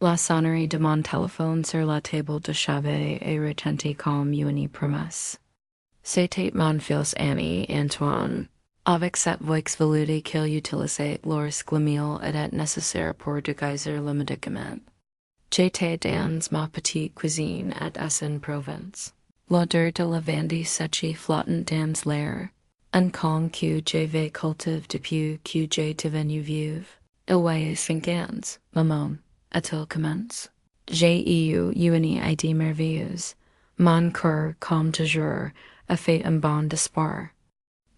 La sonnerie de mon téléphone sur la table de chevet et retentit comme une promesse. C'était mon fils Annie Antoine. Avec cette voix velutie qu'il utilisait lorsque le meal était nécessaire pour déguiser le médicament. J'étais dans ma petite cuisine at Aix-en-Provence. L'odeur de lavande séchée flottant dans l'air. Un camp que j'avais cultivé depuis que j'ai devenu vieux. Il voyait 5 ans, maman, a-t-il commencé. J'ai eu une idée merveilleuse. Mon cœur, comme toujours, a fait un bond d'espoir.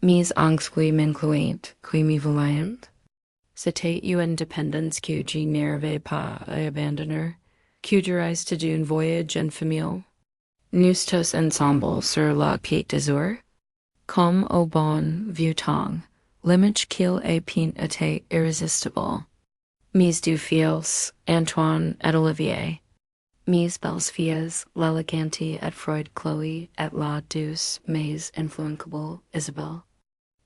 Mes anxiétés m'incluant, qui me voulaient. C'était une dépendance que je n'arrivais pas à abandonner. Que dirais-je d'un voyage en famille? Nous tous ensemble sur la Côte d'Azur? Comme au bon vieux temps, l'image qu'il a peint était irrésistible. Mes deux fils, Antoine et Olivier. Mes belles filles, l'élégante et Freud Chloé et la douce mais influençable Isabelle.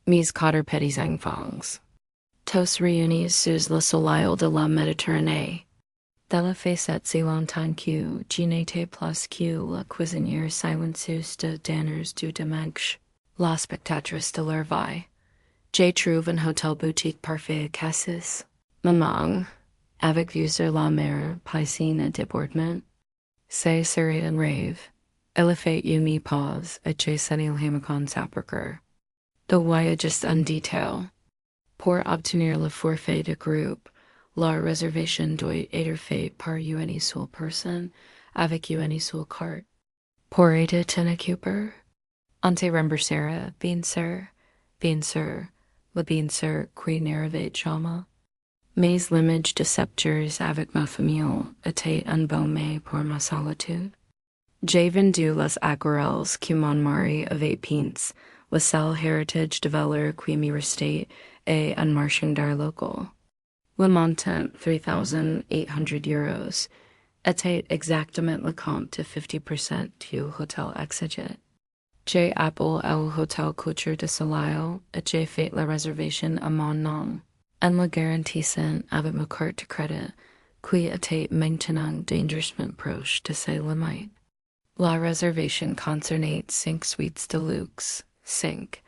Mes quatre petits enfants. Tous réunis sous le soleil de la Méditerranée. De la facette si longtemps que je n'étais plus que la cuisinière silencieuse de dîners du dimanche, la spectatrice de leur vie. J'ai trouvé un hôtel boutique parfait à Cassis. Maman, avec vue sur la mer, piscine et débordement. C'est serait un rêve. Elle a fait une pause et j'ai saigné le hamacon sapperker. De voyage en détail. Pour obtenir le forfait de groupe, la réservation doit être faite par une seule personne avec une seule carte. Pourrait être occupé? Ante remboursera, bien sûr, le bien sûr qui n'arrive jamais. Mes limites de septures avec ma famille étaient un baume pour ma solitude. J'ai vendu les aquarelles que mon mari avait peintes, le seul héritage de valeur qui me restait et un marchandar local. Le montant, 3,800 euros, était exactement le compte de 50% du hôtel exigé. J'ai appelé au hôtel Couture de Soleil et j'ai fait la réservation à mon nom, en le garantissant avec ma carte de crédit, qui était maintenant dangereusement proche de ses limites. La réservation concernait 5 suites de luxe, 5,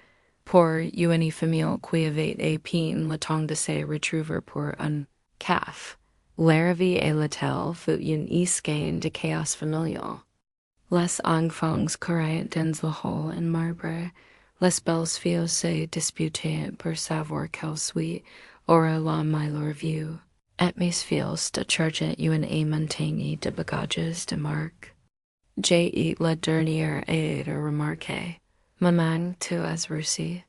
pour une famille qui avait à peine le temps de se retrouver pour un caf. L'arrivée et l'hôtel fut une escape de chaos familial. Les enfants couraient dans le hall en marbre, les belles filles se disputaient pour savoir quelle suite aurait la meilleure vue, et mes filles de charger une montagne de bagages de marque. J'ai eu la dernière à remarquer. Maman, tu as reçu?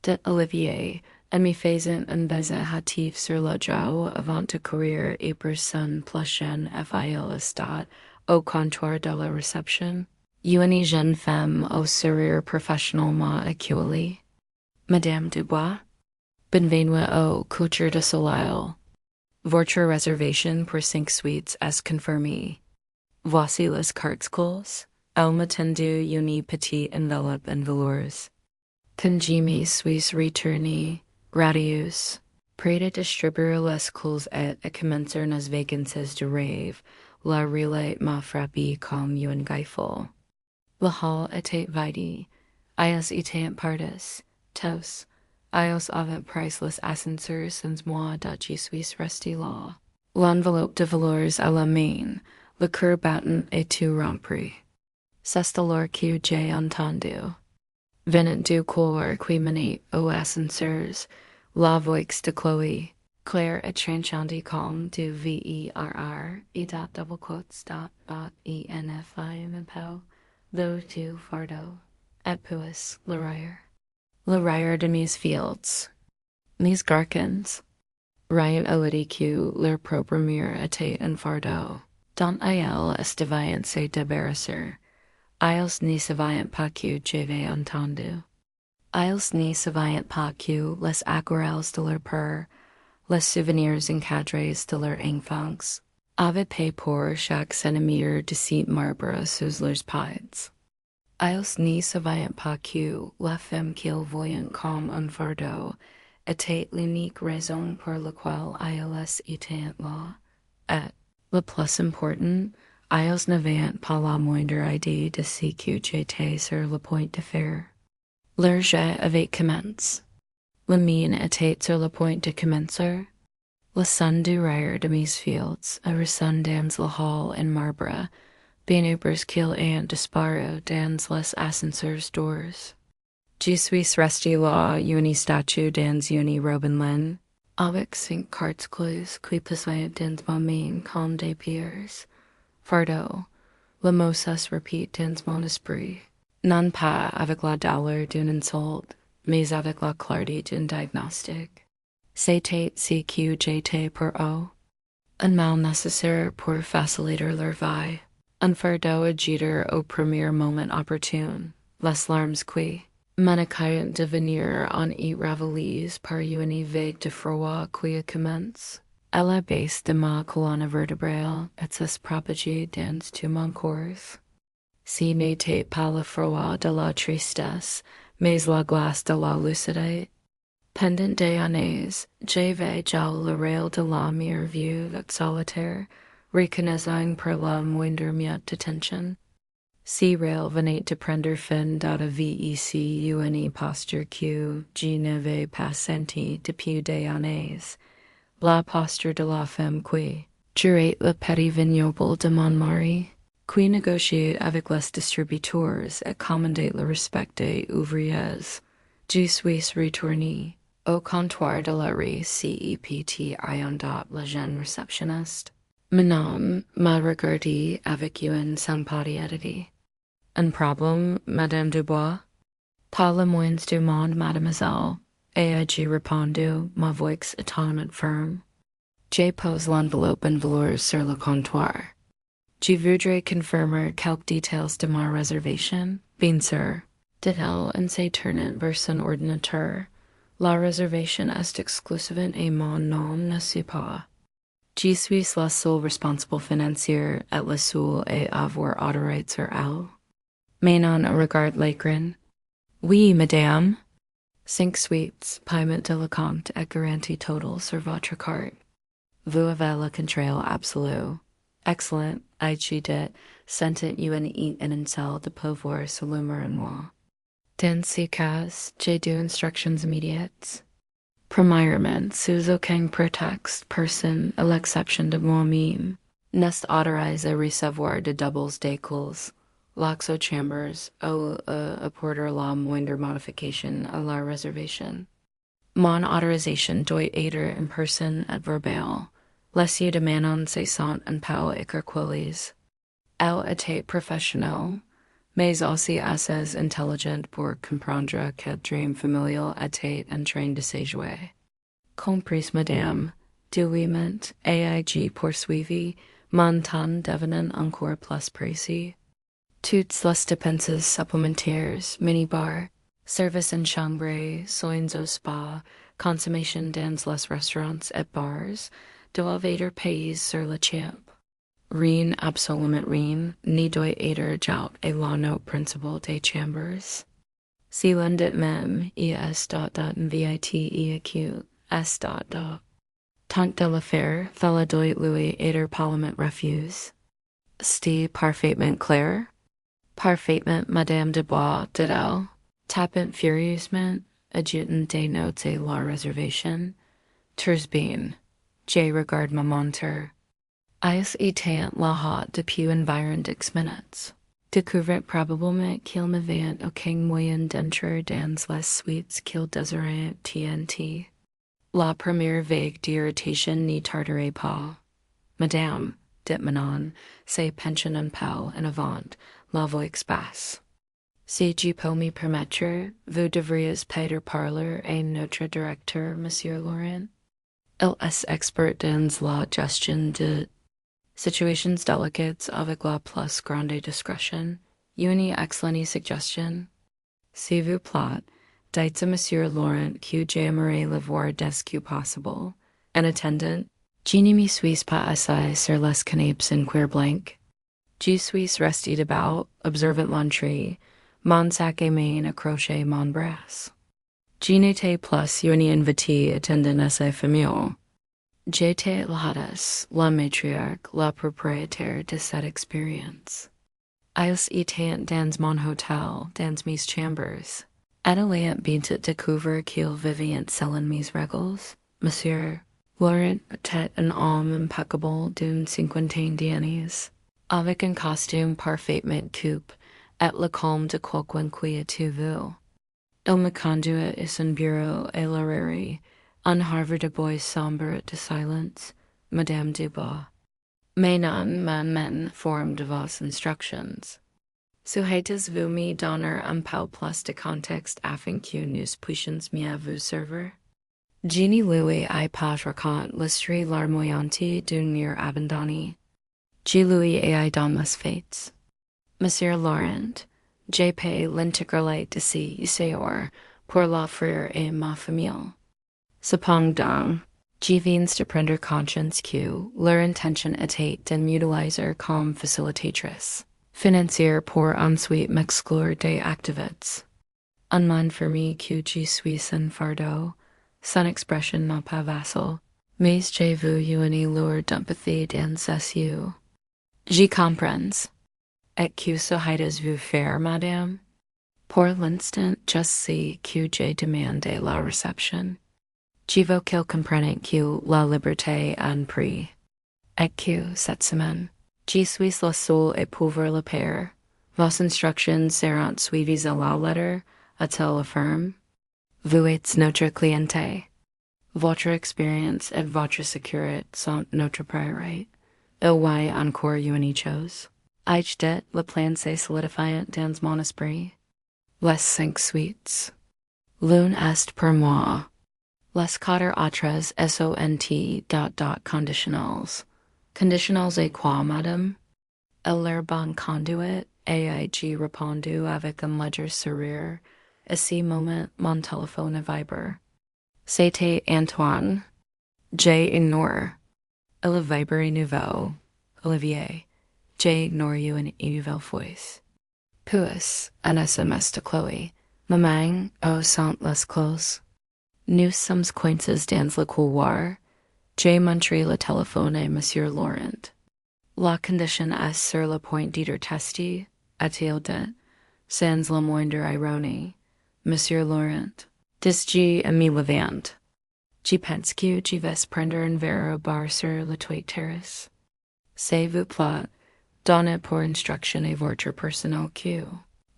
De Olivier, et me faisant un baiser hâtif sur le joue avant de courir et personne prochaine availle le stade au comptoir de la réception. Une jeune femme au sourire professionnellement accueilli. Madame Dubois? Bienvenue au Couture de Soleil. Votre réservation pour 5 suites est confirmée. Voici les cartes closes. Elle m'a tendu une petite enveloppe en velours. Quand je me suis retourné, gratius, près de distribuer les closes et à commencer nos vacances de rêve, la relais m'a frappé comme une gifle. Le hall était vide. Ils étaient partis, tous. Ils avaient pris les ascenseurs sans moi dont je suis resté là. L'enveloppe de velours à la main, le cœur battant et tout rempli. C'est alors que j'ai entendu. Venant du couloir qui menait aux ascenseurs, la voix de Chloé, claire et tranchante comme du VERR, et double quotes ENFI m'appelle, le tout fardeau, et puis le rire de mes fields, mes garcons, Ryan aurait que leur propre mur était un fardeau, dont ils devaient se débarrasser. Ils ne savaient pas que j'avais entendu. Ils ne savaient pas que les aquarelles de leur père, les souvenirs encadrés de leur enfance, avaient payé pour chaque centimètre de cette marbre sous leurs pieds. Ils ne savaient pas que la femme qu'ils voyaient comme un fardeau était l'unique raison pour laquelle ils étaient là, et Le plus important, ios n'avant pas la moindre idée de ce que j'étais sur le point de faire. Leur jeu avait commencé. Le mien était sur le point de commencer. Le son du rire de mes fields, a ressonne dans le hall in marbre, bien ubers qu'il en disparu dans les ascenseurs d'ors. Je suis resté là, une statue dans une robin laine, avec 5 cartes clés qui passaient dans ma main comme des pierres. Fardeau, le mot se répète dans mon esprit, non pas avec la douleur d'une insulte, mais avec la clarté d'un diagnostic. C'était ce que j'étais pour eux. Un mal nécessaire pour faciliter leur vie. Un fardeau à jeter au premier moment opportun. Les larmes qui m'accueillent de venir en y ravelis par une vague de froid qui commence. À la base de ma colonne vertébrale et se propager dans tout mon corps. Ce n'était pas le froid de la tristesse, mais la glace de la lucidité. Pendant des années, j'avais jau le rail de la merveille solitaire, reconnaissant pour la moindre miette d'attention. Ce rail venait de prendre fin dans la vie ici, une posture que je n'avais pas sentie depuis des années. La posture de la femme qui durait le petit vignoble de mon mari, qui négociait avec les distributeurs et commandait le respect des ouvriers. Je suis retourné au comptoir de la rue CEPT ayant la jeune réceptionniste. Mon homme m'a regardé avec une sympathie. Un problème, Madame Dubois? Pas le moindre du monde, mademoiselle, et j'ai répondu, ma voix étonnamment ferme. J'ai posé l'enveloppe en velours sur le comptoir. Je voudrais confirmer quelques détails de ma réservation, bien sûr, dit-elle en se tournant vers son ordinateur. La réservation est exclusive et mon nom ne suit pas. Je suis la seule responsable financière et la seule à avoir autorité sur elle. Mais non regarde l'écran. Oui, madame. 5 suites, paiement de la compte et garantie totale sur votre carte. Vous avez le contrôle absolu. Excellent, ai-je dit, sentant une étincelle de pouvoir s'allumer en moi. Dans ce cas, j'ai 2 instructions immédiates. Premièrement, sous aucun prétexte, personne, à l'exception de moi-même, n'est autorisé à recevoir de doubles d'écoles, locks aux chambres, ou à apporter la moindre modification à la réservation. Mon autorisation doit être en personne et verbale. L'essieu de manon se sent en peu écarquolis. Elle était professionnelle, mais aussi assez intelligente pour comprendre que dream familial était en train de se jouer. Comprise, madame, douillement, ai-je poursuivi, mon temps devenant encore plus précis. Toutes les dépenses supplémentaires, minibar, service en chambre, soins au spa, consommation dans les restaurants et bars, doivent être payées sur le chip. Rien, absolument rien, ne doit être jout et la note principale des chambres. Si l'endettement est vite est tant de l'affaire, fallait doit lui être parlement refuse. C'est parfaitement clair? Parfaitement, Madame Dubois, dit-elle, tapant furieusement, ajoutant des notes à la réservation. Très bien. Je regarde ma montre. Ice étant la hâte depuis environ 10 minutes. Découvrir probablement qu'il n'avait aucun moyen d'entrer dans les suites qu'il désirait TNT. La première vague d'irritation n'y tarderait pas. Madame, dit Manon, se penchant un peu en avant, la voix basse. Si je peux me permettre, vous devriez peut-être parler à notre directeur, Monsieur Laurent. Il est expert dans la gestion de situations délicates avec la plus grande discrétion. Une excellente suggestion. S'il vous plaît, dites à Monsieur Laurent que j'aimerais le voir dès que possible. En attendant, je ne me suis pas assis sur les canapes en cuir blanc. Je suis resté debout, observant l'entrée, mon sac à main accroché à mon bras. Je n'étais plus une invitée attendant à sa famille. J'étais la hôtesse, la matriarche, la propriétaire de cette expérience. Ils étaient dans mon hôtel, dans mes chambres. Adelaide bien découvrir qu'ils vivaient selon mes règles. Monsieur Laurent était un homme impeccable d'une cinquantaine d'années, avec un costume parfaitement coupe, et le calme de quelqu'un qui a tout vu. Il me conduit à son bureau et l'horaire, un havre de bois sombre de silence, Madame Dubois. Mais non, men forme de vos instructions. Souhaitez-vous me donner un peu plus de contexte afin que nous puissions mieux vous servir? Jeannie Louis I pas raconte l'histoire larmoyante d'une mère abandonnée. G. Louis et I dans mes faits. Monsieur Laurent, j'ai payé l'intégralité de ces séjours pour l'offrir à ma famille. Cependant, je viens de prendre conscience que leur intention était de m'utiliser comme facilitatrice financière pour ensuite m'exclure des activités. Un man fermé que je suis sans fardeau, sans expression non pas vassal, mais j'ai vu une lourde d'empathie dans ses yeux. Je comprends. Et que souhaitez-vous faire, madame? Pour l'instant, je sais que j'ai demandé la réception. Je veux qu'il comprenne que la liberté a un prix. Et que, cette semaine, je suis la seule à pouvoir le payer. Vos instructions seront suivies à la lettre, a-t-elle affirmé. Vous êtes notre cliente. Votre expérience et votre sécurité sont notre priorité. Il y a encore une chose. Acheter le plan se solidifiant dans mon esprit. Les 5 suites. L'une est pour moi. Les 4 autres sont ... conditionnels. Conditionnels et quoi, madame? Elle leur bon conduite, et j'ai répondu avec un léger sourire. À ce moment, mon téléphone vibre. C'était Antoine. J'ai ignoré. Il vibre nouveau. Olivier. J'ai ignoré une nouvelle fois. Puis, un SMS de Chloé. Maman, où sont les clés? Nous sommes coincés dans le couloir. J'ai montré le téléphone à Monsieur Laurent. La condition est sur le point d'être testée, a-t-il dit, sans la moindre ironie. Monsieur Laurent, dis-je à mi-levant. Je pense que je vais prendre un verre au bar sur le toit terrasse. S'il vous plaît, donnez pour instruction à votre personnel que,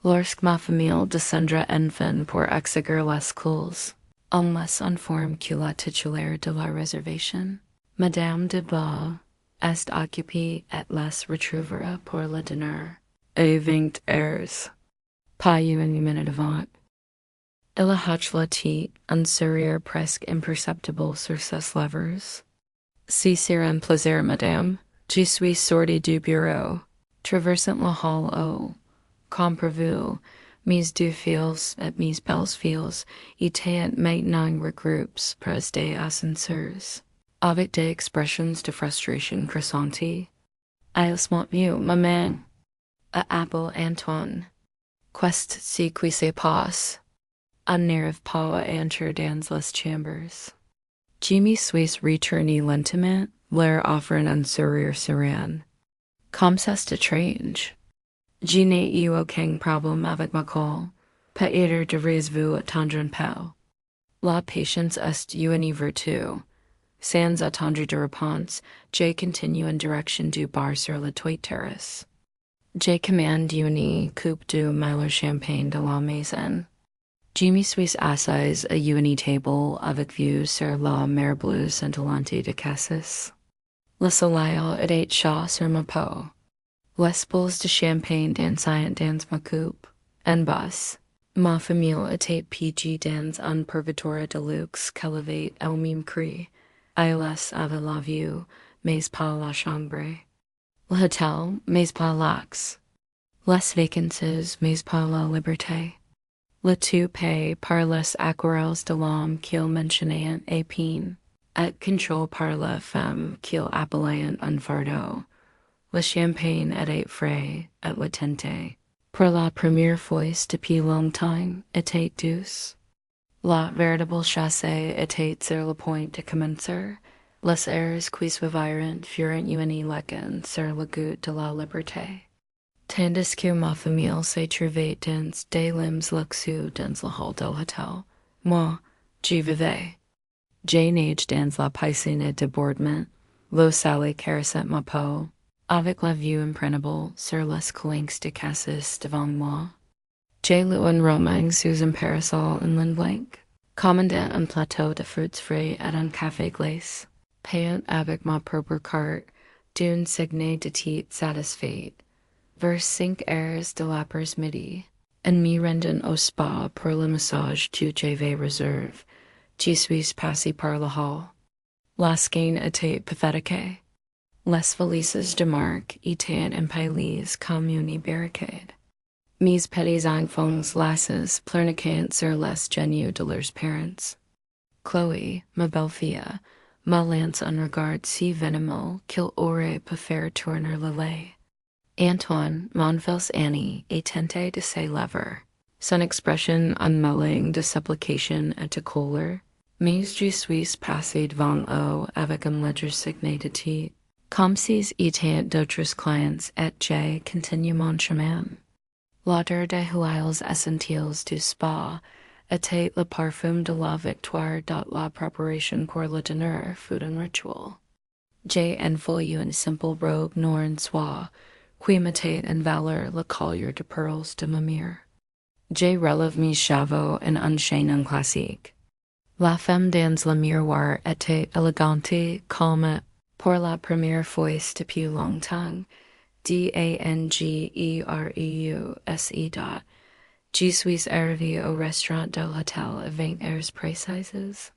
lorsque ma famille descendra enfin pour exécuter les clés, on les informe que la titulaire de la réservation, Madame Dubois, est occupée et les retrouvera pour le dîner. À 20 heures. Pas une minute avant. Il hoche la tête, un sourire presque imperceptible sur ses lèvres. Si c'est un plaisir, madame, je suis sorti du bureau, traversant la hall haut. Comme prévu, mes 2 fils et mes belles filles étaient maintenant regroupés près des ascenseurs, avec des expressions de frustration crescente. Ils m'ont mieux, maman. À Apple Antoine. Qu'est-ce qui se passe? On n'arrive pas à entrer dans les chambres. Jimmy suis retourné lentement, leur offrant un sourire serein. Comme c'est étrange. Je n'ai eu aucun problème avec ma call. Peut-être devriez-vous attendre un peu. La patience est une vertu. Sans attendre de réponse, j'ai continué en direction du bar sur la toit terrasse. J'ai commandé une coupe de meilleur champagne de la maison. Je me suis assise à une table avec vue sur la mer bleue scintillante de Cassis. Le soleil était chaud sur ma peau. Les bulles de champagne dansaient dans ma coupe. En bas, ma famille était piégée dans un purgatoire de luxe qu'elle avait elle-même créé. Ils avaient la vue, mais pas la chambre. L'hôtel, mais pas l'axe. Les vacances, mais pas la liberté. Le tout payé par les aquarelles de l'homme qu'il mentionnait à peine, et contrôlé par la femme qu'il appelait un fardeau. Le champagne était frais et le tente, pour la première fois depuis longtemps, était douce. La véritable chasse était sur le point de commencer, Les airs qui vivrent furent unis lequin sur le goût de la liberté. Tandis que ma famille se trouvait dans des limbs luxueux dans le hall de l'hôtel, moi, j'y vivais. J'ai nagé dans la piscine et débordement, l'eau salée caressait ma peau, avec la vue imprenable sur les coins de cassis devant moi. J'ai lu un roman sous un parasol en lin blanc, commandé un plateau de fruits frais et un café glace, payant avec ma propre carte d'une signe de titre satisfaite, vers 5 heures de l'après-midi, en me rendant au spa pour le massage que j'avais réservé. Je suis passé par le hall. La scène était pathétique. Les valises de marque étaient empilées comme une barricade. Mes petits enfants lasses pleurniquaient sur les genoux de leurs parents. Chloé, ma belle-fille, me lance un regard si venimeux qu'il aurait pu faire tourner le lait. Antoine, mon fils Annie, est tenté de se lever. Son expression unmêlée de supplication et de colère. Mais je suis passé devant eux avec un léger signe de tête, comme s'ils étaient d'autres clients et j'ai continué mon chemin. L'odeur des huiles essentielles du spa était le parfum de la victoire dont la préparation pour le dîner fut un rituel. J'ai envoyé une simple robe noire en soie, qui mettait en valeur le collier de perles de ma mère. J'ai relevé mes cheveux en un chaîne classique. La femme dans le miroir était élégante comme pour la première fois depuis longtemps. DANGEREUSE. Je suis arrivé au restaurant de l'hôtel à 20 heures précises.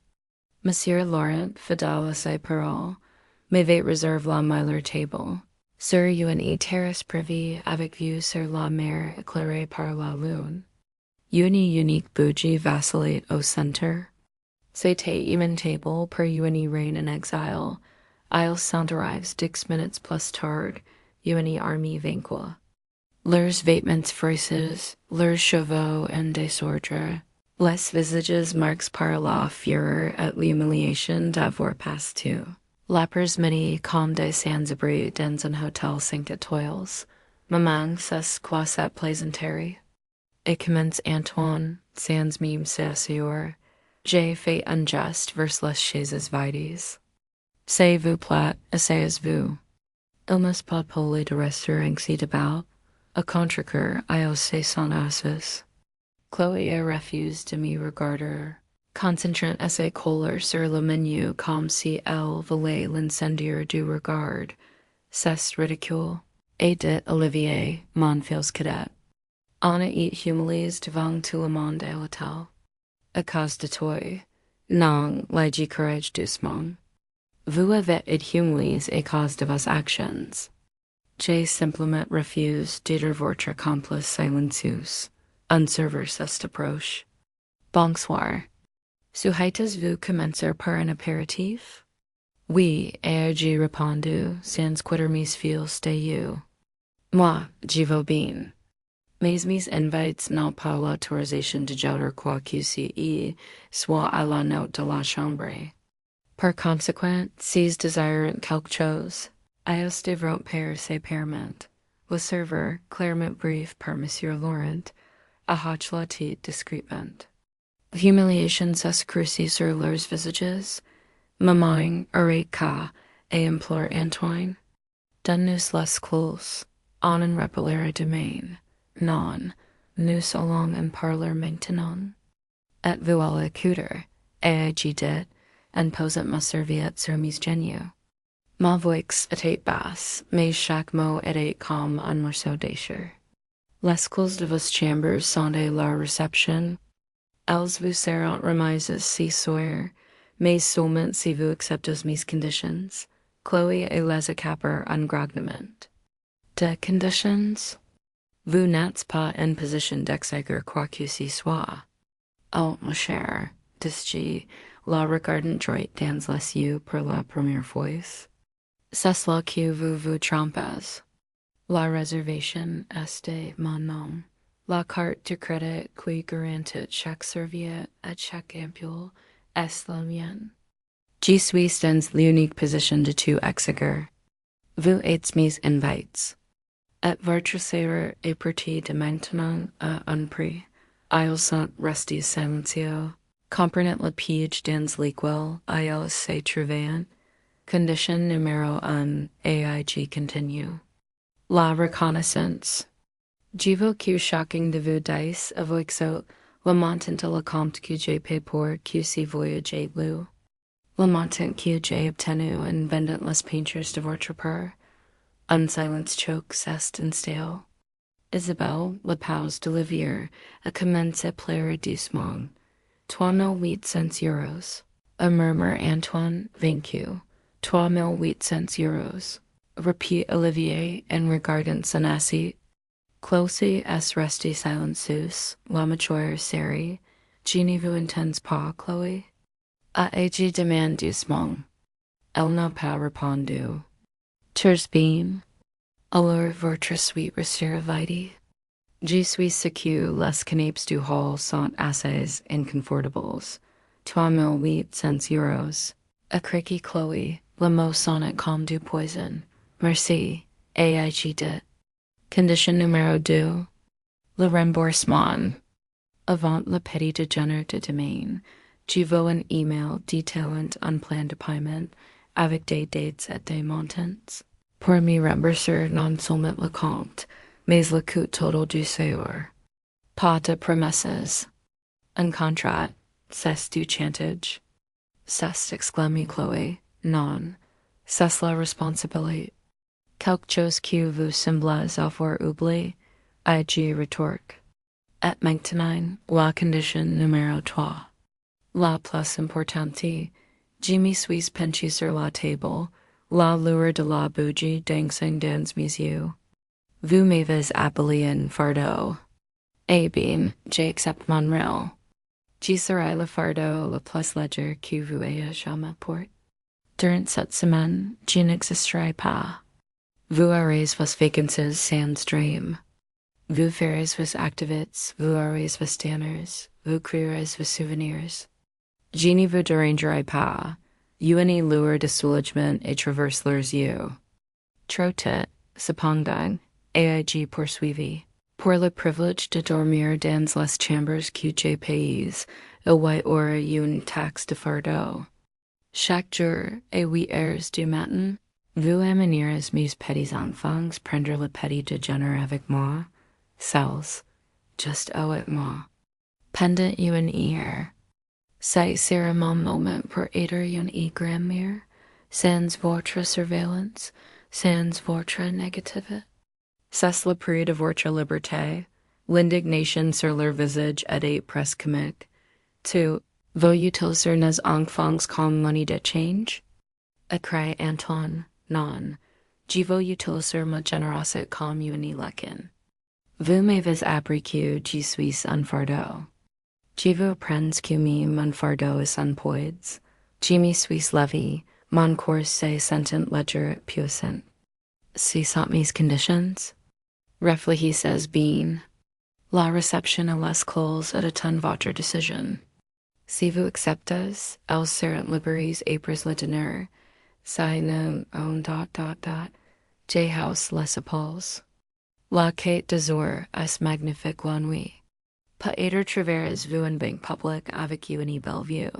Monsieur Laurent, fidèle à ses paroles, m'avait réservé la meilleure table, sur une terrasse privée avec vue sur la mer éclairée par la lune. Une unique bougie vacillait au centre. C'était une table pour une reine en exil. Ils sont arrivés 10 minutes plus tard, une armée vaincue. Leurs vêtements frisés, leurs cheveux en désordre, les visages marqués par la fureur et l'humiliation d'avoir passé tout. L'après-midi comme des sans-abri dans un hôtel 5 étoiles. Maman, c'est quoi cette plaisanterie? Et commence Antoine, sans même s'assurer. J'ai fait un geste vers les chaises vides. C'est-vous plat, asseyez-vous. Il n'est pas poli de rester ainsi debout. Au contraire, il haussait son assis. Chloé refuse de me regarder, concentrant ses couleurs sur le menu comme si elle voulait l'incendier du regard. C'est ridicule. Et dit Olivier, mon fils cadet. On est humilié devant tout le monde à l'hôtel. À cause de toi. Non, l'ai dit courage doucement. Vous avez été humilié à cause de vos actions. J'ai simplement refusé d'être votre complice silencieux. Un serveur s'approche. Bonsoir. Souhaitez-vous commencer par un apéritif? Oui, et j'ai répondu, sans quitter mes fils de you. Moi, j'y vais bien. Mais mes invités n'ont pas l'autorisation de jouer quoi que ce soit à la note de la chambre. Par conséquent, s'ils désirent quelque chose, ils devront payer ses paiements. Le serveur, clairement brief par Monsieur Laurent, hoche la tête discrètement. L'humiliation s'escurcit sur leurs visages. Maman aurait qu'à et implore Antoine. Donne-nous les clés. On en reparlera demain. Non, nous allons en parler maintenant. Êtes-vous à l'écouter? Et j'ai dit, en posant ma serviette sur mes genoux. Ma voix était basse, mais chaque mot était comme un morceau d'acier. Les clés de vos chambres sont de la réception. Elles vous seront remises ce soir, mais seulement si vous acceptez mes conditions. Chloé et les accaparent un grognement. De conditions? Vous n'êtes pas en position d'exécuter quoi que ce soit. Oh, ma chère, dis-je, la regardant droit dans les yeux pour la première fois. C'est là que vous vous trompez. La réservation est de mon nom. La carte de crédit qui garantit chaque serviette et chaque ampule est la mienne. Je suis dans l'unique position de tout exiger. Vous êtes mes invites. Et votre sera est partie de maintenant à un prix. Ils sont restés silencieux. Comprenez le piège dans lequel ils se trouvaient. Condition numéro 1, AIG continue. La reconnaissance. Je veux que chacun de vous dise avec ce le montant de la compte que j'ai payé pour que ce voyage lu. Le montant que j'ai obtenu en vendant les peintures de votre part. Un silence choke cessed and stale. Isabelle, la pause d'Olivier, a commencé pleurer doucement. 3 800 euros. A murmure Antoine, vaincu. 3 800 euros. Repeat Olivier en regardant son assiette. Closely est resté silencieux, la mature série. Je ne vous entends pas, Chloé. Ai-je demande doucement. Elle n'a pas répondu. Turbine. Alors votre suite restera vide. Je suis sûr que les canapes du hall sont assez inconfortables. 3 800 euros. A cricky Chloé, le mot sonnait comme du poison. Merci, ai-je dit. Condition numéro 2. Le remboursement. Avant le petit déjeuner de demain, je veux un email détaillant un plan de paiement avec des dates et des montants. Pour me rembourser non seulement le compte, mais le coût total du séjour. Pas de promesses. Un contrat, c'est du chantage. C'est exclamé Chloé. Non. C'est la responsabilité. Quelque chose qui vous semble avoir oublié, ai-je rétorque. Et maintenant, la condition numéro 3. La plus importante, je me suis penché sur la table, la lueur de la bougie dancing dans mes yeux. Vous m'avez appelé un fardeau. Eh bien, j'accepte mon rôle. Je serai le fardeau le plus léger que vous ayez jamais porté. Durant cette semaine, je n'existerai pas. Vous aurez vos vacances sans dream. Vous ferez vos activités, vous aurez vos dinners, vous créerez vos souvenirs. Je ne vous dérangerai pas. Une lueur de soulagement et traverse leurs yeux. Trop tôt, cependant, ai-je poursuivi. Pour le privilège de dormir dans les chambres que j'ai payées, il y aura une taxe de fardeau. Chaque jour, à 8 heures du matin, vous amènerez mes petits enfants prendre le petit déjeuner avec moi, seuls, juste avec moi. Pendant une heure. Ce sera mon moment pour être une grand-mère, sans votre surveillance, sans votre négativité. C'est le prix de votre liberté. L'indignation sur leur visage était presque comique. Tu veux utiliser nos enfants comme monnaie de change? Écrit Antoine. Non. Je veux utiliser ma générosité comme une leçon. Vous m'avez appris que je suis un fardeau. Je vous apprends que mon fardeau est un poids. Je me suis levé, mon corps se sentant léger et puissant. Ce sont mes conditions. Réfléchissez bien. La réception et les clés attendent votre décision. Si vous acceptez, elles seront libérées après le dîner. Sinon, j'ai hausse les épaules. La quête des heures est magnifique la nuit. Peut-être traversez-vous un banc public avec une belle vue.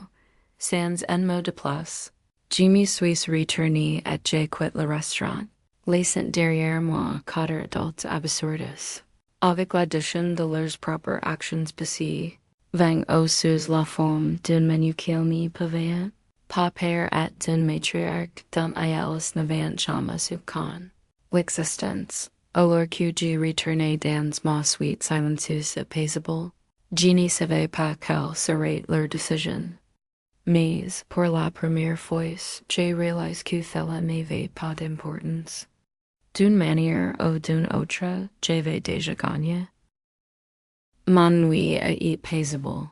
Sans un mot de plus, je me suis retourné et j'ai quitté le restaurant, laissant derrière moi 4 adultes absurdes. Avec l'addition de leurs propres actions passées, vang sous la forme d'un menu qu'ils me prévoyaient, pas père et d'un matriarche dont ils n'avaient jamais soupçonné l'existence. Alors que je retournais dans ma suite silencieuse et paisible, je ne savais pas quelle serait leur décision. Mais, pour la première fois, j'ai réalisé que cela n'avait pas d'importance. D'une manière ou d'une autre, j'avais déjà gagné. Mon nuit est paisible.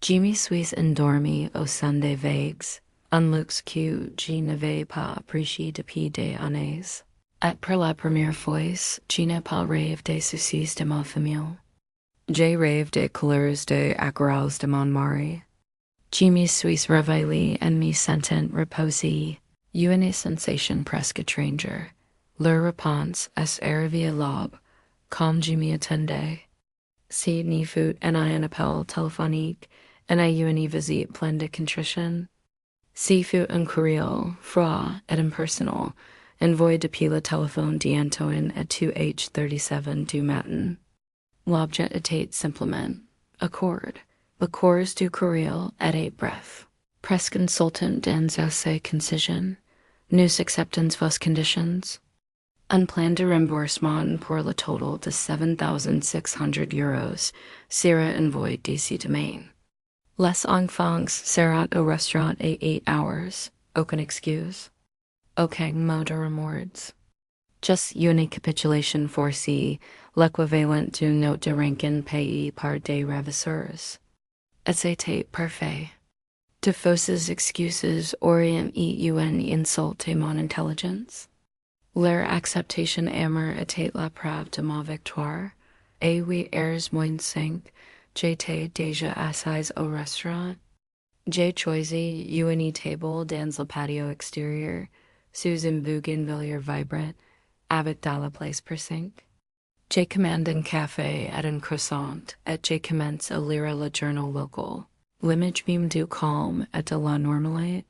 Je me suis endormi au sein des vagues, un luxe que je n'avais pas apprécié depuis des années. Et pour la première fois, je n'ai pas rêvé des soucis de ma famille. J'ai rêvé des couleurs des aquarelles de mon mari. Je me suis réveillé en me sentant reposé. Une sensation presque étrangère. Leur réponse est arrivée à l'aube, comme je m'y attendais. Si ni fut un appel téléphonique, en une visite pleine de contrition. Si fut un courriel, froid et impersonnel, envoyé depuis le téléphone d'Antoine à 2h37 du matin. L'objet était simplement accord. Le cours du courriel était bref. Presque insultant dans sa concision. Nous acceptons vos conditions. Un plan de remboursement pour le total de 7,600 euros sera envoyé d'ici demain. Les enfants seront au restaurant à 8 hours. Aucune excuse. Aucun mot de remords. Just une capitulation forcée, l'équivalent d'une note de rankin payée par des ravisseurs. Et c'était parfait. De fausses excuses auraient une insulte mon intelligence. Leur acceptation amère était la preuve de ma victoire. Et 8h moins 5, j'étais déjà assise au restaurant. J'ai choisi une table dans le patio extérieur, sous une bougainvillière vibrante, avec de la place pour 5. J'ai commandé un café et un croissant, et j'ai commencé à lire le journal local. L'image même du calme et de la normalité,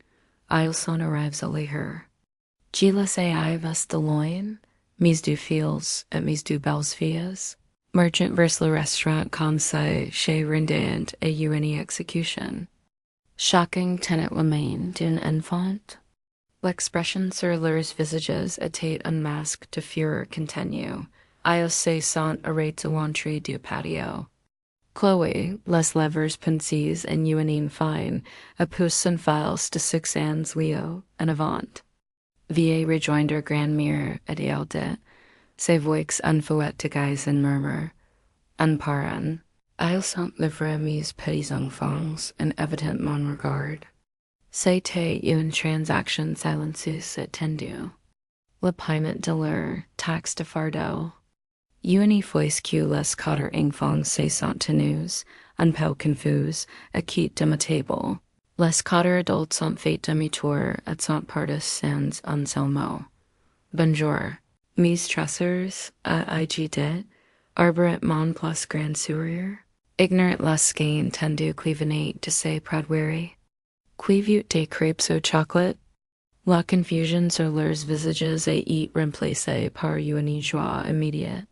ils sont arrivés à lire. J'ai laissé vos de loin, mes du fils et mes du belles filles. Merchant vers le restaurant comme ça, chez rendant et une exécution. Shocking tenait la main d'un enfant. L'expression sur leurs visages était un masque de fureur continue. Ils se sont arrêtés à l'entrée du patio. Chloé, les lèvres pincées en une fine, a poussé son fils de 6 ans Léo en avant. Vieille rejoindre grand-mère et Eldette, ses voix enfouettes de guise en murmure. En parant, ils sont livrés mes petits enfants en évitant mon regard. C'était une transaction silencieuse et tendue. Le paiement de leur taxe de fardeau. Une fois que les 4 enfants se sont tenus, un peu confus, et quittent de ma table, les 4 adultes sont fait demi-tour et sont partis sans un seul mot. Bonjour, mes traceurs, ai-je dit, arboret mon plus grand sourire. Ignorant les skein tendu qui venait de se produire. Qui vit des crêpes au chocolat? La confusion sur leurs visages est remplacée par une joie immédiate.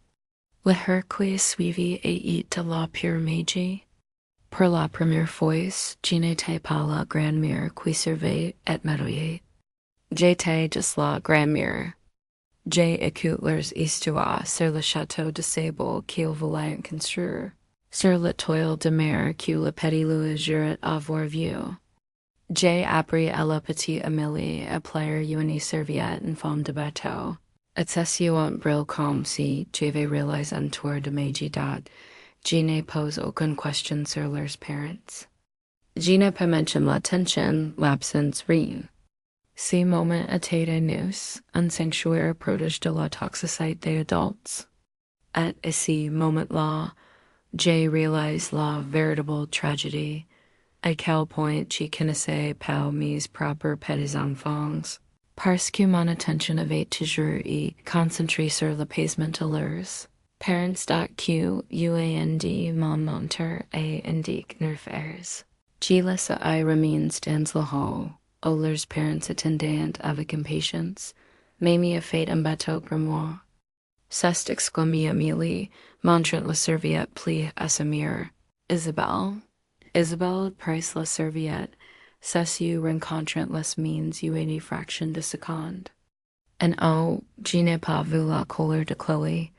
Le her qui suivit est de la pure magie. Pour la première fois, je n'étais pas la grand-mère qui servait et m'arrivait. J'étais juste la grand-mère. J'ai écouté leurs histoires sur le château de sable qu'ils voulaient construire, sur le toile de mer que le petit Louis jurait avoir vu. J'ai appris à la petite Amélie à plier une serviette en forme de bateau. Et c'est un bril comme si j'avais réalisé un tour de magie date. Je ne pose aucune question sur leurs parents. Je ne pas mentionné l'attention, l'absence, rien. Ces moments étaient à nous, un sanctuaire prodige de la toxicité des adultes. Et à ce moment-là, j'ai réalisé la véritable tragédie. À quel point je connaissais pas mes propres petits enfants, parce que mon attention avait toujours été concentrée sur l'apaisement de leurs. Parents que UAND mon mentor et indique nerfs. Je laisse I remains dans le hall, où leurs parents attendaient avec impatience, mais me a fait un bateau grimoire. C'est exclamé Amélie, montrant la serviette pliée à sa mère. Isabelle prise la serviette, s'assit rencontrant les mains une fraction de seconde. And oh, je n'ai pas vu la colère de Chloé,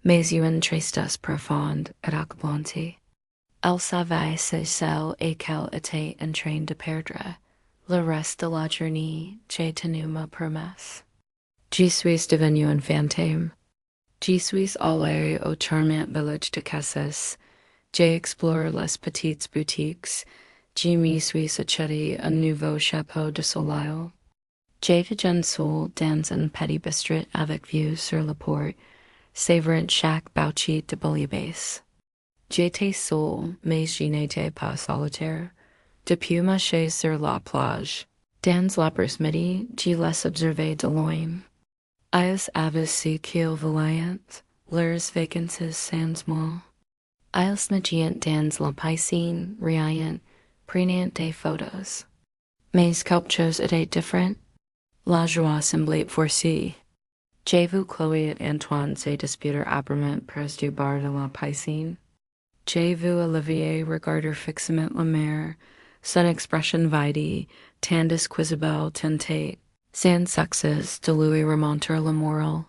mais une tristesse profonde et accablante. Elle savait c'est celle et qu'elle était en train de perdre. Le reste de la journée, j'ai tenu ma promesse. Je suis devenu un fantôme. Je suis allé au charmant village de Cassis. J'ai exploré les petites boutiques. Je me suis acheté un nouveau chapeau de soleil. J'ai déjeuné seul dans un petit bistrot avec vue sur la port, savourant chaque bouchée de bouillabaisse. J'étais seul, mais je n'étais pas solitaire. Depuis marcher sur la plage. Dans l'après-midi, je les observais de loin. Ils avaient ce qu'ils voulaient, leurs vacances sans moi. Ils nageaient dans la piscine, riant, prenant des photos. Mais quelque chose était différent. La joie semblait forcée. J'ai vu Chloé et Antoine se disputer âprement près du bord de la piscine. J'ai vu Olivier regarder fixement la mer, son expression vide, tandis qu'Isabelle tentait, sans succès, de lui remonter la morale.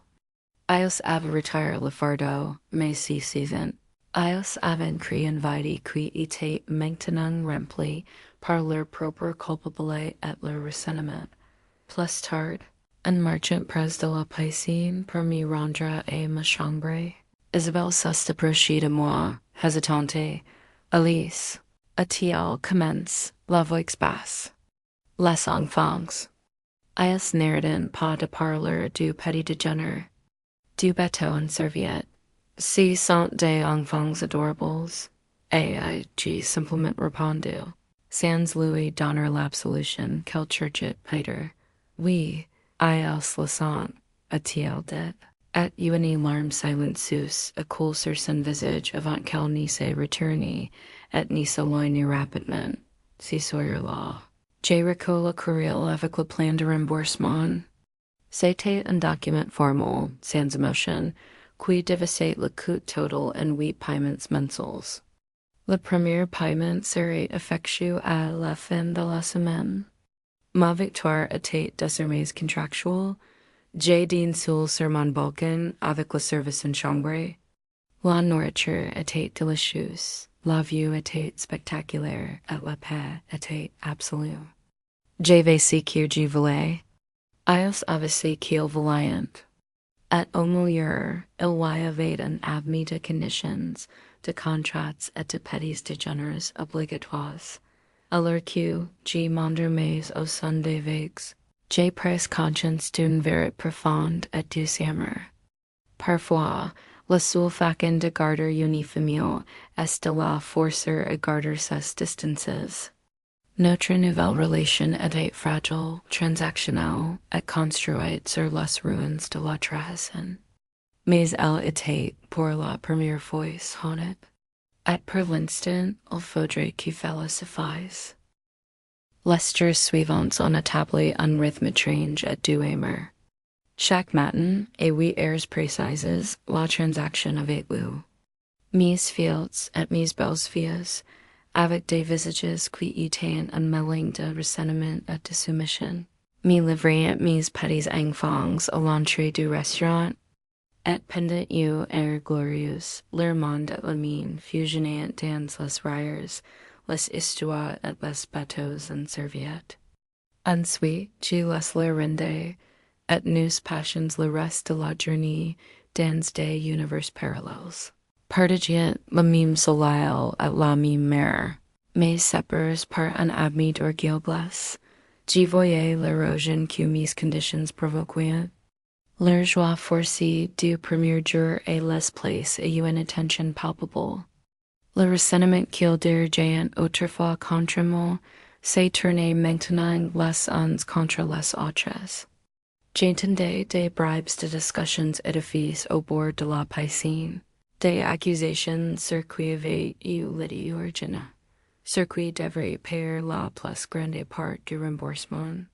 Ils avaient retiré le fardeau, mais si suivant. Ils avaient créé un vide qui était maintenant rempli par leur propre culpabilité et leur ressentiment. Plus tard, un marchant près de la piscine pour me rendre à ma chambre. Isabelle s'approchait de moi, hésitante. Alice, a-t-il commence, la voix basse. Les enfants. Ils n'arrêtent pas de parler du petit déjeuner, du bateau en serviette. Ce sont des enfants adorables. Et j'ai simplement répondu, sans lui donner l'absolution qu'elle cherchait Peter. Oui, ils le sont, a-t-il dit. Et une larme silencieuse coule sur son visage avant qu'elle ne se retourne et ne s'éloigne rapidement. Ce soir-là, j'ai reculé le courriel avec le plan de remboursement. C'était un document formel, sans émotion, qui devassait le coût total en 8 paiements mensuels. Le premier paiement serait effectué à la fin de la semaine. Ma victoire était désormais contractuelle. J'ai dîné seul sur mon balcon avec le service en chambre. La nourriture était délicieuse, la vue était spectaculaire et la paix était absolue. J'avais ce que je voulais. Ils avaient ce qu'ils voulaient. Et au milieu, il y avait un abri de conditions, de contrats et de petits déjeuners obligatoires. Alors que je m'endormais au son des vagues, j'ai presque conscience d'une vérité profonde et douce amour. Parfois, le seul façon de garder une famille est de la forcer à garder ses distances. Notre nouvelle relation était fragile, transactionnelle et construite sur les ruines de la trahison. Mais elle était, pour la première fois, honnête. Et pour l'instant, il faudrait qu'il fallait suffice. Les jours suivants on établit un rythme étrange et douaimeur. Chaque matin, à 8 heures précises, la transaction avait lieu. Mes filles et mes belles-filles, avec des visages qui étaient un mélange de ressentiment et de soumission, me livraient mes petits enfants à l'entrée du restaurant, et pendant une heure glorieuse, leur monde et la mine fusionnaient dans les rires, les histoires et les bateaux en serviette. Ensuite, je les leur rendais, et nous passions le reste de la journée dans des univers parallèles. Partageant le même soleil et la même mer, mais séparés par un abri d'orgueil blesse, je voyais l'érosion que mes conditions provoquaient. Leur joie forcée du premier jour et laisse place à une attention palpable. Le ressentiment qu'ils dirigeaient autrefois contre moi s'est tourné maintenant les uns contre les autres. J'entendais des bribes de discussions édifices au bord de la piscine, des accusations sur qui avait eu l'origine, sur qui devrait payer la plus grande part du remboursement.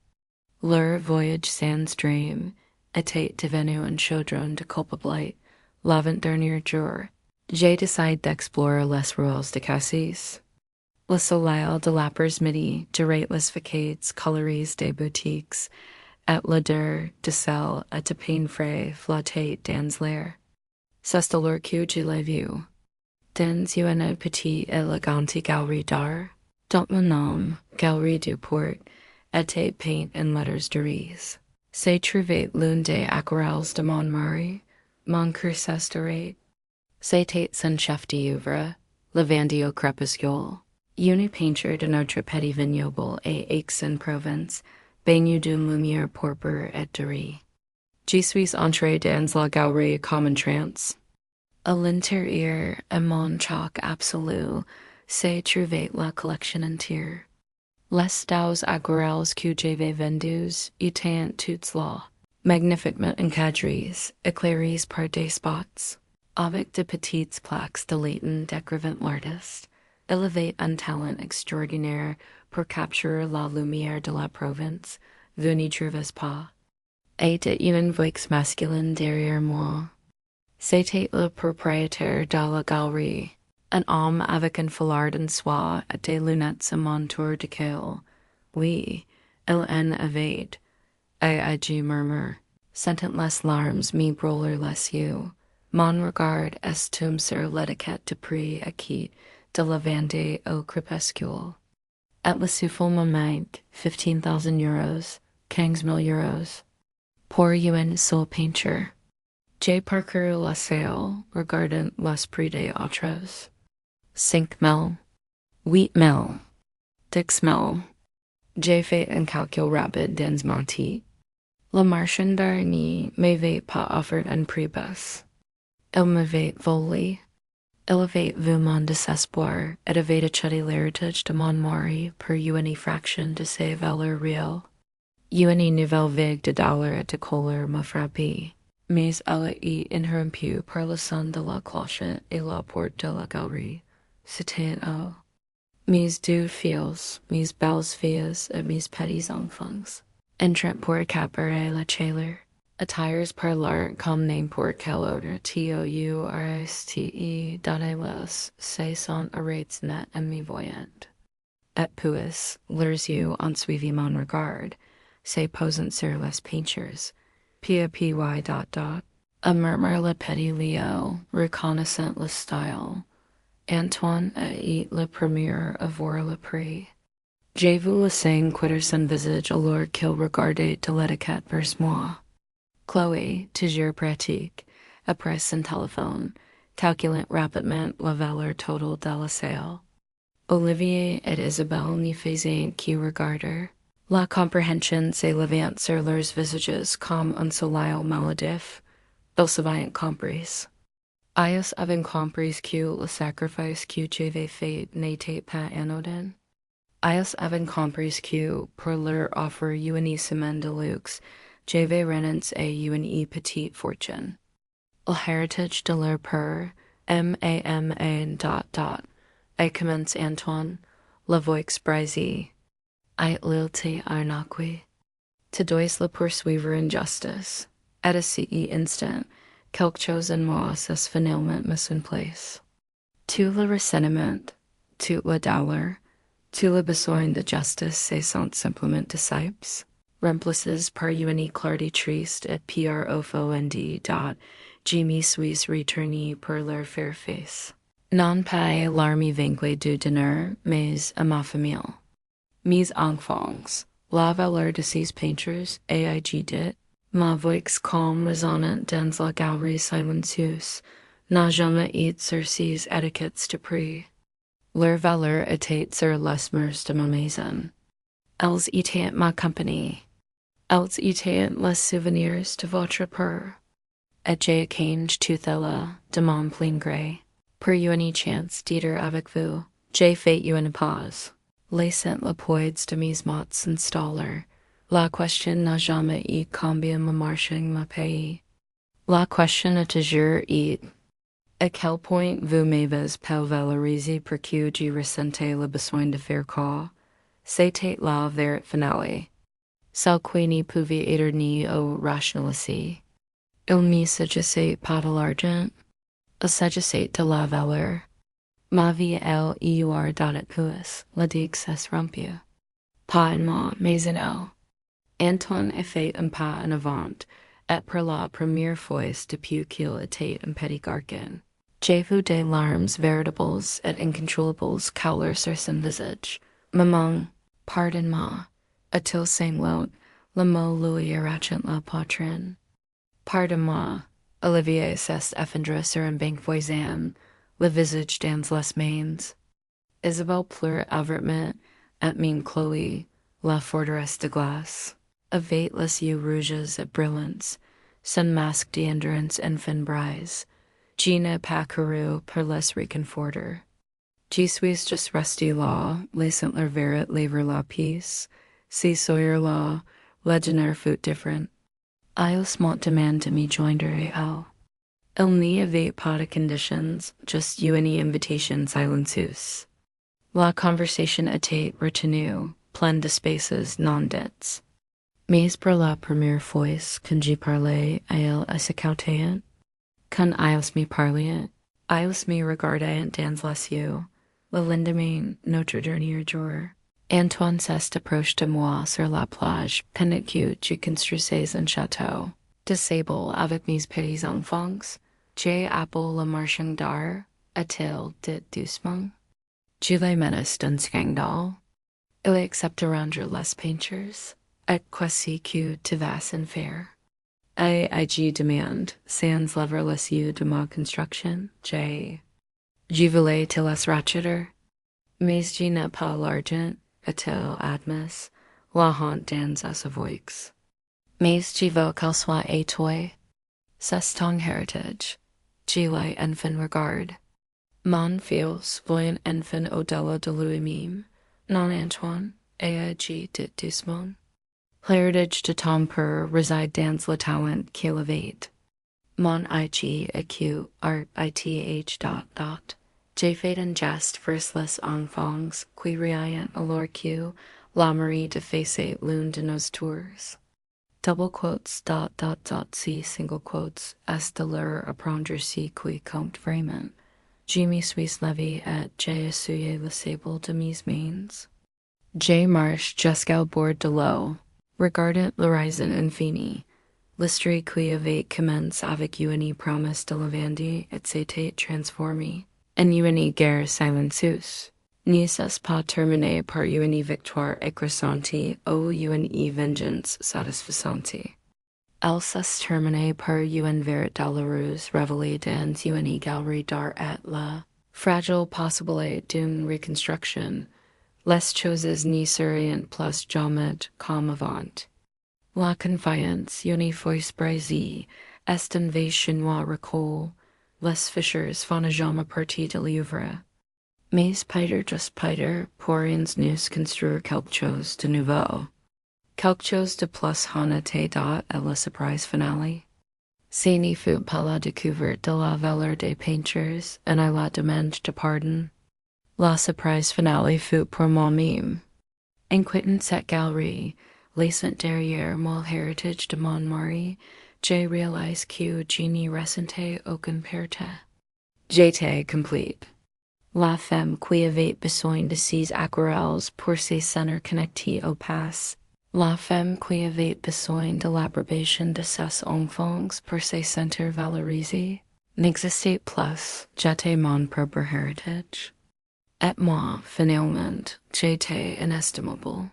Leur voyage sans dream était devenu un chaudron de culpabilité l'avant-dernier jour. J'ai décidé d'explorer les ruelles de Cassis. Le soleil de l'après-midi durant les vacances coloris des boutiques, et l'odeur de sel et de pain frais flottait dans l'air. C'est alors que je l'ai vu, dans une petite élégante galerie d'art, dont le nom, Galerie du Port, était peint en lettres dorées. C'est trouvé l'une des aquarelles de mon mari, mon cursus doré. C'était son chef d'œuvre, le vendu au crépuscule. Une peinture de notre petit vignoble et Aix-en-Provence, baigné d'une lumière pourpre et dorée. Je suis entré dans la galerie comme en trance. À l'intérieur, à mon choc absolu, s'est trouvée la collection entière. Les daus aquarelles que j'avais vendus étaient toutes là, magnifiquement encadrées, éclairées par des spots, avec de petites plaques de latin décrivant l'artiste. Il avait un talent extraordinaire pour capturer la lumière de la province, vous n'y trouvez pas. Était une voix masculine derrière moi. C'était le propriétaire de la galerie, un homme avec un foulard en soie et des lunettes à monture de queue. Oui, il en avait. Et je murmure, sentant les larmes me brûler les yeux. Mon regard est tombé sur l'étiquette de prix acquis de la vente au crépuscule. At le souffle moment, 15,000 euros, 15,000 euros. Pour une seule peinture. J'ai parcouru la salle, regardant les prix des autres. 5,000, 8,000, 10,000. J'ai fait un calcul rapide dans mon tête. Le marchandeur ne m'avait pas offert un prix bas. Il m'avait volé. Il avait vu mon désespoir et avait acheté l'héritage de mon mari pour une fraction de ses valeurs réelles. Une nouvelle vague de dollars et de colère m'a frappé, mais elle est interrompue par le son de la cloche et la porte de la galerie. C'était elle. Mes deux filles, mes belles filles et mes petits enfants, entrant pour accaparer la chaleur, attires par l'art comme n'importe quel autre touriste dans se sont arrêtés net et me voyant. Et puis, leurs yeux ont suivi mon regard, se posant sur les peintures. Puis, a murmure le petit Léo, reconnaissant le style. Antoine est le premier à voir le prix. J'ai vu le sang quitter son visage alors qu'il regardait de l'étiquette vers moi. Chloé, toujours pratique, après son téléphone, calculant rapidement la valeur totale de la sale. Olivier et Isabelle n'y faisaient qu'y regarder. La compréhension s'élevait sur leurs visages comme un soleil maladif. Ils avaient compris. Ils avaient compris que le sacrifice que j'avais fait n'était pas anodin. Ils avaient compris que, pour leur offrir une semaine de luxe, j'avais renoncé à une petite fortune. Le héritage de leur père, et commence Antoine, la voix brisée, et l'ilté arnaqué. Tu dois le poursuivre en justice. À ce instant, quelque chose en moi s'est finalement mis en place. Tout le ressentiment, toute la douleur, tout le besoin de justice se sont simplement dissipés, remplacés par une clarté triste et profonde je me suis retourné pour leur faire face. Non pas l'armée vaincue du donneur, mais à ma famille. Mes enfants, la valeur de ces peintures, et je dit, ma voix calme résonnante dans la galerie silencieuse, n'a jamais été sur ces étiquettes de prix. Leur valeur était sur les murs de ma maison. Elles étaient ma compagnie. Elles étaient les souvenirs de votre père. Et j'ai échangé tout cela de mon plein gré. Pour une chance d'être avec vous, j'ai fait une pause. Laissant le poids de mes mots s'installer. La question n'a jamais été combien me marching ma pays. La question a toujours été à quel point vous m'avez pas valorisé pour que je ressentais le besoin de faire quoi. C'était la vérité finale. Celle qui ne pouvait être ni au rationaliser. Il ne s'agissait pas de l'argent. Il s'agissait de la valeur. Ma vie elle y dans puis, la digue s'est rompue. Pas en moi, mais en elle. Antoine a fait un pas en avant, et pour la première fois depuis qu'il était un petit garçon. J'ai vu des larmes véritables et incontrôlables couler sur son visage. Maman, pardonne-moi, a-t-il sangloté, le mot lui arrachant la poitrine. Pardonne-moi, Olivier s'est effondré sur un banc voisin, le visage dans les mains. Isabelle pleure ouvertement et même Chloé, la forteresse de glace, avait les yeux rouges et brillants, son masque d'endurance enfin brise. Je n'ai pas couru pour les réconforter. Je suis just rusty law, laissant leur verret lever la peace, si sawyer law, legionnaire foot different. Ios mont demand to me joinder al. Il n'y avait pas de conditions, just you any invitation silenceus. La conversation était retenue, pleine de spaces non dits. Mais pour la première fois, quand j'y parlais à elle à ce cautéant, quand Ios me parlait, Ios me regardait dans les yeux, le lendemain, notre dernier jour. Antoine s'est approché de moi sur la plage pendant que je construisais un château. De sable avec mes petits enfants, j'ai appelé le marchand d'art, a-t-il dit doucement. Je les menace d'un scandale. Il accepte de rendre les peintures, et quasi que tu vas en faire. Et je demande, sans lever les yeux de ma construction, je voulais te les racheter. Mais je n'ai pas l'argent, a-t-il admis, la honte dans sa voix. Mais je veux qu'elle soit à toi. C'est ton héritage. Je l'ai enfin regarde. Mon fils voit un enfant au-delà de lui-même, non Antoine, et je dit doucement. L'héritage de ton père réside dans le talent qu'il avait. Mon IG EQ art ITH ... J'ai fait un geste vers les enfants qui riaient alors que la Marie de faisait l'une de nos tours. Double quotes ... si single quotes est de leur apprendre ce qui compte vraiment. Je me suis levé et j'ai essuyé le sable de mes mains. J'ai marché jusqu'au bord de l'eau, regardant l'horizon infini. L'histoire qui avait commencé avec une promesse de lavandi et s'était transformée en une guerre silencieuse. Ne s'est pas terminée par une victoire écrasante ou une vengeance satisfaisante. Elle s'est terminée par une verte douloureuse révélée dans une galerie d'art et la fragile possibilité d'une reconstruction. Les choses ne seront plus jamais comme avant. La confiance, une fois brisée, est un vase chinois recul. Les fissures font jamais partie de l'œuvre. Mais Peter just Peter pourrions nous construire quelque chose de nouveau. Quelque chose de plus honnête et la surprise finale. Ce ne fut pas la découverte de la valeur des peintures et la demande de pardon. La surprise finale fut pour moi-même. En quittant cette galerie, laissant derrière mon héritage de mon mari, j'ai réalisé que je n'y ressentais aucune perte. J'étais complète. La femme qui avait besoin de ses aquarelles pour se sentir connectée au passé. La femme qui avait besoin de l'approbation de ses enfants pour se sentir valorisée n'existait plus. J'étais mon propre héritage. Et moi, finalement, j'étais inestimable.